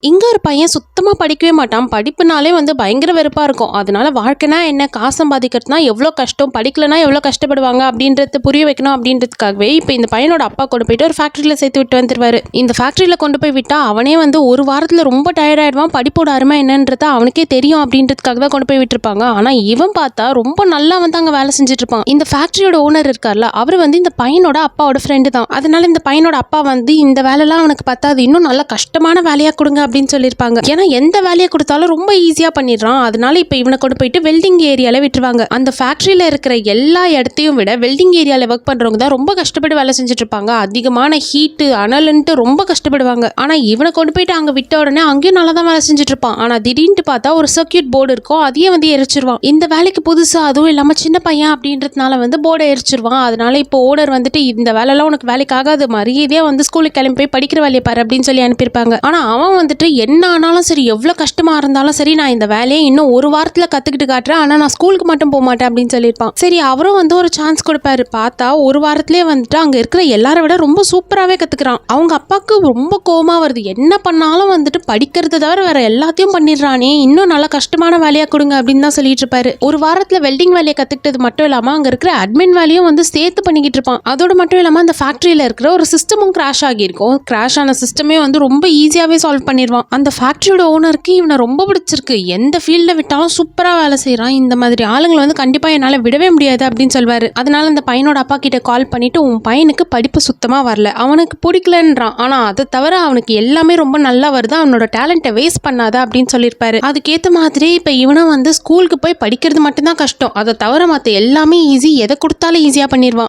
இங்க ஒரு பையன் சுத்தமா படிக்கவே மாட்டான். படிப்புனாலே பயங்கர வெறுப்பா இருக்கும். அதனால வாழ்க்கைனா என்ன? காசு சம்பாதிக்கிறதுனா எவ்ளோ கஷ்டம், படிக்கலனா எவ்ளோ கஷ்டப்படுவாங்க அப்படின்றத புரிய வைக்கணும் அப்படின்றதுக்காகவே, இப்ப இந்த பையனோட அப்பா கொண்டு போயிட்டு ஒரு ஃபேக்டரியில சேர்த்து விட்டு வந்துருவாரு. இந்த ஃபேக்டரியில கொண்டு போய் விட்டா, அவனே ஒரு வாரத்துல ரொம்ப டயர்ட் ஆயிடுவான். படிப்போட அருமை என்னன்றது அவனுக்கே தெரியும் அப்படின்றதுக்காக தான் கொண்டு போய் விட்டுருப்பாங்க. ஆனா இவன் பார்த்தா ரொம்ப நல்லா அங்க வேலை செஞ்சுட்டு இருப்பான். இந்த ஃபேக்டரியோட ஓனர் இருக்கார்ல, அவரு இந்த பையனோட அப்பாவோட ஃப்ரெண்டு தான். அதனால இந்த பையனோட அப்பா இந்த வேலைலாம் அவனுக்கு பத்தாது, இன்னும் நல்ல கஷ்டமான வேலையா கொடுங்க அப்படின்னு சொல்லியிருப்பாங்க. ஏன்னா எந்த வேலையை கொடுத்தாலும் ரொம்ப ஈஸியா பண்ணிடுறான். அதனால இப்ப இவனை கொண்டு போயிட்டு வெல்டிங் ஏரியால விட்டுருவாங்க. அந்த ஃபேக்டரியில இருக்கிற எல்லா இடத்தையும் விட வெல்டிங் ஏரியால ஒர்க் பண்றவங்க தான் ரொம்ப கஷ்டப்பட்டு வேலை செஞ்சுட்டு இருப்பாங்க. அதிகமான ஹீட்டு அனலுன்ட்டு ரொம்ப கஷ்டப்படுவாங்க. ஆனா இவனை கொண்டு போயிட்டு அங்க விட்ட உடனே அங்கேயும் நல்லா தான் வேலை செஞ்சுட்டு இருப்பான். ஆனா திடீர்னு பார்த்தா ஒரு சர்க்கியூட் போர்டு இருக்கும், அதையே எரிச்சிருவான். இந்த வேலைக்கு புதுசா, அதுவும் இல்லாம சின்ன பையன் அப்படின்றதுனால போர்டை எரிச்சிருவான். அதனால இப்போ ஓனர் இந்த வேலைலாம் உனக்கு வேலைக்கு ஆகாது, மரியாதையா ஸ்கூலுக்கு கிளம்பி போய் படிக்கிற வேலையை பாரு அப்படின்னு சொல்லி அனுப்பியிருப்பாங்க. ஆனா அவன் என்ன ஆனாலும் சரி, எவ்வளோ கஷ்டமா இருந்தாலும் சரி, நான் இந்த வேலையை இன்னும் ஒரு வாரத்துல கத்துக்கிட்டு காட்டுறேன், ஆனா நான் ஸ்கூலுக்கு மட்டும் போக மாட்டேன் அப்படின்னு சொல்லியிருப்பான். சரி, அவரும் ஒரு சான்ஸ் கொடுப்பாரு. பார்த்தா ஒரு வாரத்திலே அங்க இருக்கிற எல்லாரை விட ரொம்ப சூப்பராகவே கத்துக்கிறான். அவங்க அப்பாவுக்கு ரொம்ப கோவமா வருது. என்ன பண்ணாலும் படிக்கிறது தவிர வேற எல்லாத்தையும் பண்ணிடுறானே, இன்னும் நல்ல கஷ்டமான வேலையா கொடுங்க அப்படின்னு தான் சொல்லிட்டு இருப்பாரு. ஒரு வாரத்துல வெல்டிங் வேலையை கத்துக்கிட்டது மட்டும் இல்லாம அங்க இருக்கிற அட்மின் வேலையும் சேர்த்து பண்ணிக்கிட்டு இருப்பான். அதோட மட்டும் இல்லாம அந்த ஃபேக்டரியில இருக்கிற ஒரு சிஸ்டமும் கிராஷ் ஆகியிருக்கும். கிராஷ் ஆன சிஸ்டமே ரொம்ப ஈஸியாவே சால்வ் பண்ணிடுவான். அந்த ஃபேக்டரியோட ஓனருக்கு இவனை ரொம்ப பிடிச்சிருக்கு. எந்த ஃபீல்ட விட்டாலும் சூப்பரா வேலை செய்யறான். இந்த மாதிரி ஆளுங்களை கண்டிப்பா என்னால விடவே முடியாது அப்படின்னு சொல்வாரு. அதனால அந்த பையனோட அப்பா கிட்ட கால் பண்ணிட்டு, உன் பையனுக்கு படிப்பு சுத்தமா வரல, அவனுக்கு பிடிக்கலன்றான், ஆனா அதை தவிர அவனுக்கு எல்லாமே ரொம்ப நல்லா வருது, அவனோட டேலண்ட்டை வேஸ்ட் பண்ணாத அப்படின்னு சொல்லியிருப்பாரு. அதுக்கேற்ற மாதிரி இப்ப இவனும் ஸ்கூலுக்கு போய் படிக்கிறது மட்டும்தான் கஷ்டம், அதை தவிர மற்ற எல்லாமே ஈஸி, எதை கொடுத்தாலும் ஈஸியா பண்ணிடுவான்.